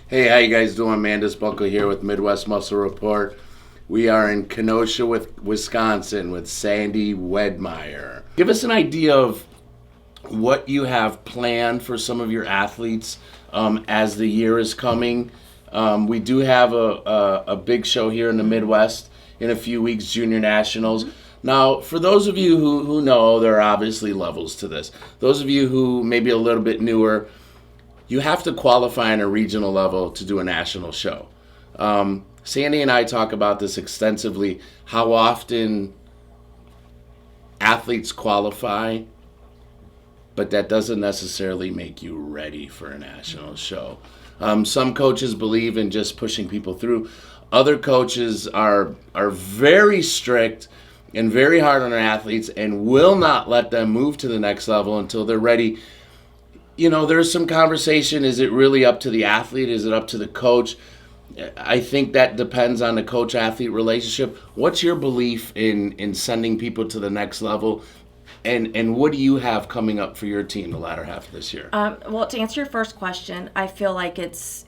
Hey, how you guys doing? Mandus Buckle here with Midwest Muscle Report. We are in Kenosha, Wisconsin with Sandy Wiedmeyer. Give us an idea of what you have planned for some of your athletes as the year is coming. We do have a big show here in the Midwest in a few weeks, Junior Nationals. Now, for those of you who know, there are obviously levels to this. Those of you who may be a little bit newer, you have to qualify on a regional level to do a national show. Sandy and I talk about this extensively, how often athletes qualify, but that doesn't necessarily make you ready for a national show. Some coaches believe in just pushing people through. Other coaches are very strict and very hard on their athletes and will not let them move to the next level until they're ready. You know, there's some conversation. Is it really up to the athlete? Is it up to the coach? I think that depends on the coach-athlete relationship. What's your belief in sending people to the next level? And what do you have coming up for your team the latter half of this year? Well, to answer your first question, I feel like it's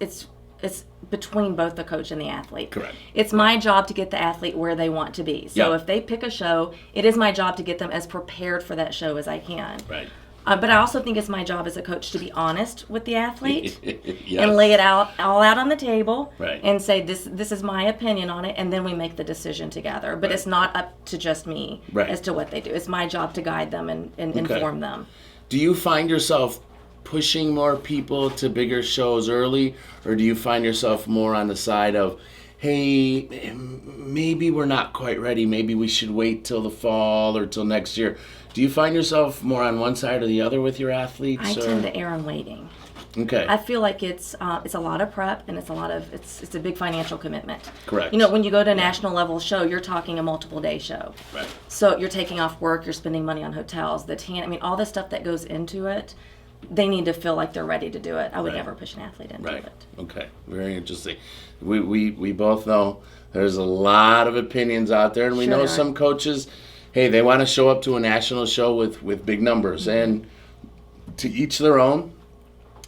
between both the coach and the athlete. Correct. It's my job to get the athlete where they want to be. So if they pick a show, it is my job to get them as prepared for that show as I can. Right. But I also think it's my job as a coach to be honest with the athlete Yes. and lay it all out on the table Right. and say this is my opinion on it, and then we make the decision together. But it's not up to just me as to what they do. It's my job to guide them and inform them. Do you find yourself pushing more people to bigger shows early, or do you find yourself more on the side of, hey, maybe we're not quite ready, maybe we should wait till the fall or till next year? Do you find yourself more on one side or the other with your athletes? I tend to err on waiting. Okay. I feel like it's a lot of prep, and it's a big financial commitment. Correct. You know, when you go to a national level show, you're talking a multiple day show. Right. So you're taking off work, you're spending money on hotels, all the stuff that goes into it. They need to feel like they're ready to do it. I would never push an athlete into it. Okay. Very interesting. We both know there's a lot of opinions out there, and we know some coaches, hey, they want to show up to a national show with big numbers, and to each their own.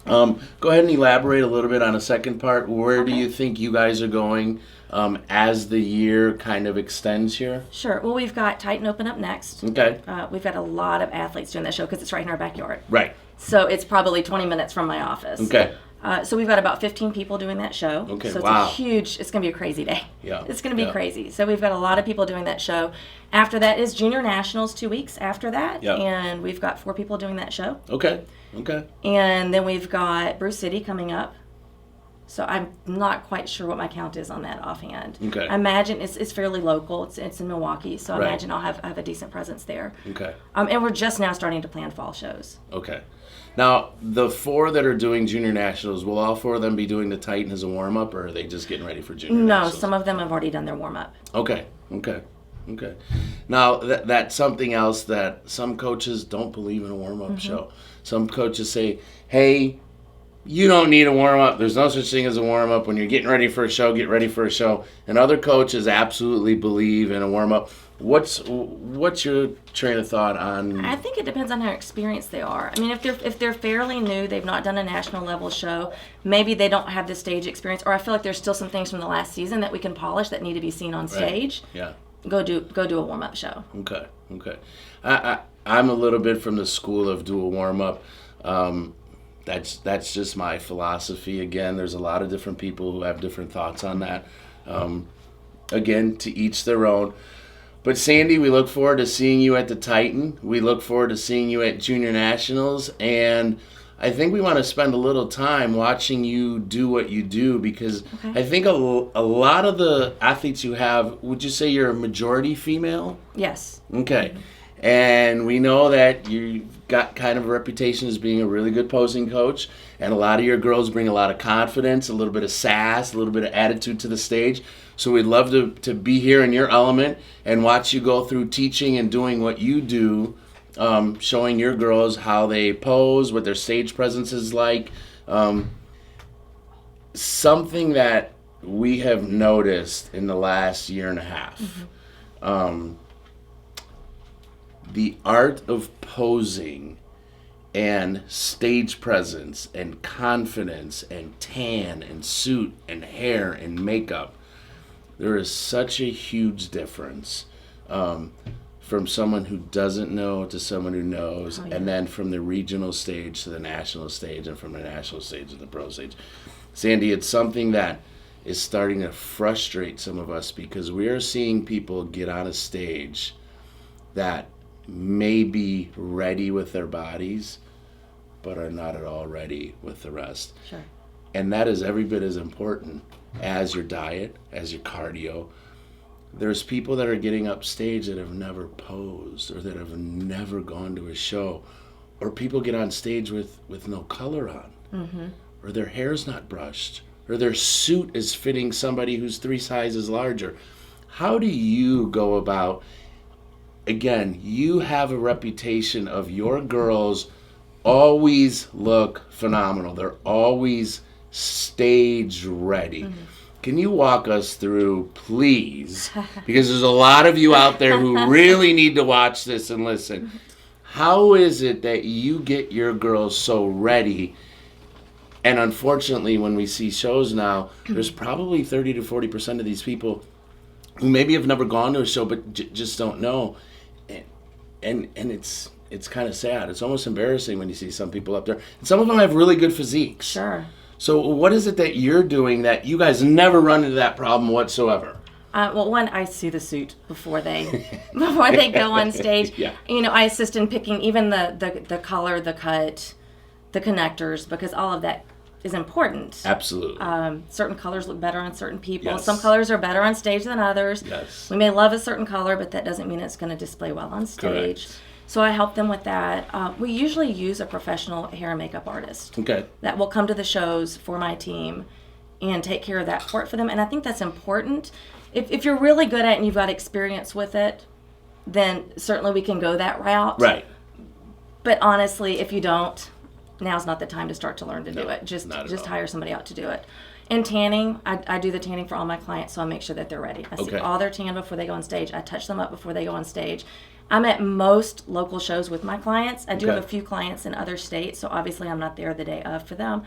Go ahead and elaborate a little bit on the second part. Where do you think you guys are going as the year kind of extends here? Sure. Well, we've got Titan Open up next. Okay. We've got a lot of athletes doing that show because it's right in our backyard. Right. So it's probably 20 minutes from my office. Okay. So we've got about 15 people doing that show. Okay, so it's going to be a crazy day. Yeah. It's going to be crazy. So we've got a lot of people doing that show. After that is Junior Nationals 2 weeks after that. Yeah. And we've got 4 people doing that show. Okay. And then we've got Bruce City coming up. So I'm not quite sure what my count is on that offhand. Okay. I imagine it's fairly local. It's in Milwaukee. So I imagine I'll have a decent presence there. Okay. And we're just now starting to plan fall shows. Okay. Now, the 4 that are doing Junior Nationals, will all 4 of them be doing the Titan as a warm-up, or are they just getting ready for Junior Nationals? No, some of them have already done their warm-up. Okay. Now, that's something else that some coaches don't believe in a warm-up show. Some coaches say, hey, you don't need a warm-up. There's no such thing as a warm-up. When you're getting ready for a show, get ready for a show. And other coaches absolutely believe in a warm-up. What's your train of thought on? I think it depends on how experienced they are. I mean, if they're fairly new, they've not done a national level show, maybe they don't have the stage experience, or I feel like there's still some things from the last season that we can polish that need to be seen on stage. Yeah. Go do a warm-up show. Okay. I'm a little bit from the school of do a warm-up. That's just my philosophy. Again, there's a lot of different people who have different thoughts on that. Again, to each their own. But Sandy, we look forward to seeing you at the Titan. We look forward to seeing you at Junior Nationals. And I think we want to spend a little time watching you do what you do, because I think a lot of the athletes you have, would you say you're a majority female? Yes. Okay. And we know that you've got kind of a reputation as being a really good posing coach, and a lot of your girls bring a lot of confidence, a little bit of sass, a little bit of attitude to the stage. So we'd love to be here in your element and watch you go through teaching and doing what you do, showing your girls how they pose, what their stage presence is like. Something that we have noticed in the last year and a half. The art of posing and stage presence and confidence and tan and suit and hair and makeup. There is such a huge difference from someone who doesn't know to someone who knows, and then from the regional stage to the national stage, and from the national stage to the pro stage. Sandy, it's something that is starting to frustrate some of us because we are seeing people get on a stage that may be ready with their bodies, but are not at all ready with the rest. Sure. And that is every bit as important as your diet, as your cardio. There's people that are getting up stage that have never posed or that have never gone to a show. Or people get on stage with no color on. Or their hair's not brushed. Or their suit is fitting somebody who's 3 sizes larger. How do you go about, again, you have a reputation of your girls always look phenomenal. They're always stage ready. Can you walk us through, please, because there's a lot of you out there who really need to watch this and listen. How is it that you get your girls so ready? And unfortunately, when we see shows now, there's probably 30 to 40% of these people who maybe have never gone to a show but just don't know. And it's kind of sad. It's almost embarrassing when you see some people up there. And some of them have really good physiques. Sure. So what is it that you're doing that you guys never run into that problem whatsoever? Well, one, I see the suit before they go on stage. Yeah. You know, I assist in picking even the color, the cut, the connectors, because all of that is important. Absolutely. Certain colors look better on certain people. Yes. Some colors are better on stage than others. Yes. We may love a certain color, but that doesn't mean it's going to display well on stage. Correct. So I help them with that. We usually use a professional hair and makeup artist Okay. that will come to the shows for my team and take care of that part for them. And I think that's important. If you're really good at it and you've got experience with it, then certainly we can go that route. Right. But honestly, if you don't, now's not the time to start to learn to do it. Just not at all. hire somebody out to do it. And tanning, I do the tanning for all my clients, so I make sure that they're ready. I see all their tan before they go on stage. I touch them up before they go on stage. I'm at most local shows with my clients. I do have a few clients in other states, so obviously I'm not there the day of for them.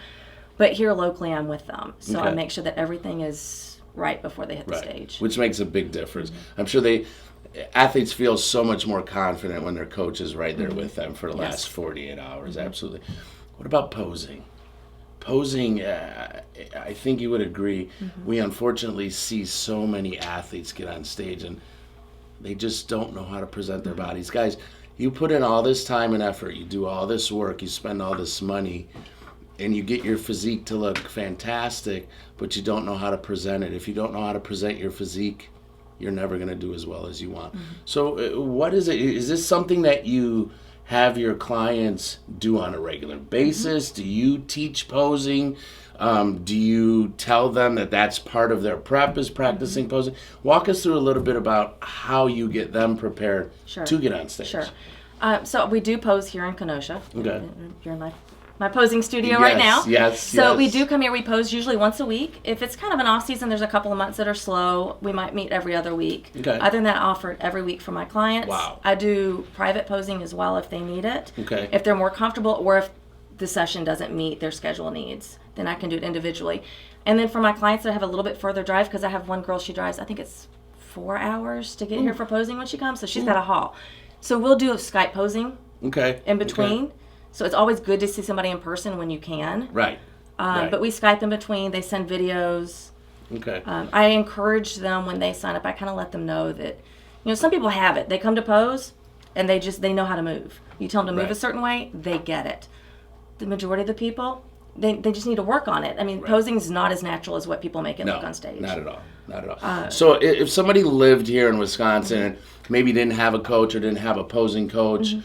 But here locally, I'm with them. So I make sure that everything is right before they hit the stage. Which makes a big difference. I'm sure athletes feel so much more confident when their coach is right there with them for the last 48 hours. Absolutely. What about posing? Posing, I think you would agree, we unfortunately see so many athletes get on stage and they just don't know how to present their bodies. Guys, you put in all this time and effort, you do all this work, you spend all this money, and you get your physique to look fantastic, but you don't know how to present it. If you don't know how to present your physique, you're never going to do as well as you want. So what is it? Is this something that you have your clients do on a regular basis? Do you teach posing? Do you tell them that that's part of their prep is practicing posing? Walk us through a little bit about how you get them prepared to get on stage. Sure. So we do pose here in Kenosha. Okay. You're in my posing studio right now. Yes. So we do come here. We pose usually once a week. If it's kind of an off season, there's a couple of months that are slow. We might meet every other week. Okay. Other than that, I offer it every week for my clients. Wow. I do private posing as well if they need it. Okay. If they're more comfortable, or if the session doesn't meet their schedule needs, then I can do it individually. And then for my clients that have a little bit further drive, because I have one girl, she drives, I think it's 4 hours to get here for posing when she comes, so she's got a haul. So we'll do a Skype posing in between. Okay. So it's always good to see somebody in person when you can. Right. But we Skype in between. They send videos. Okay. I encourage them when they sign up. I kind of let them know that, some people have it. They come to pose, and they know how to move. You tell them to move a certain way, they get it. The majority of the people, they just need to work on it. I mean, posing is not as natural as what people make it look on stage. Not at all. Not at all. So if somebody lived here in Wisconsin and maybe didn't have a coach or didn't have a posing coach,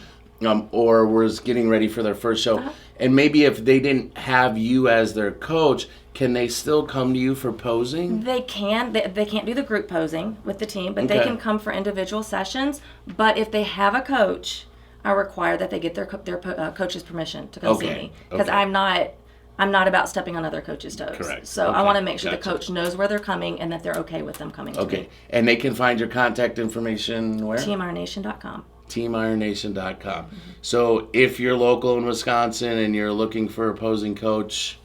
or was getting ready for their first show, and maybe if they didn't have you as their coach, can they still come to you for posing? They can. They can't do the group posing with the team, but they can come for individual sessions. But if they have a coach, I require that they get their coach's permission to come see me, because I'm not about stepping on other coaches' toes. Correct. So I want to make sure the coach knows where they're coming and that they're okay with them coming to me. And they can find your contact information where? TMRnation.com. teamironation.com. So if you're local in Wisconsin and you're looking for opposing coach,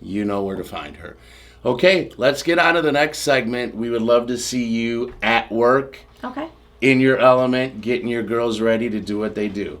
you know where to find her. Okay, let's get on to the next segment. We would love to see you at work, Okay. in your element, getting your girls ready to do what they do.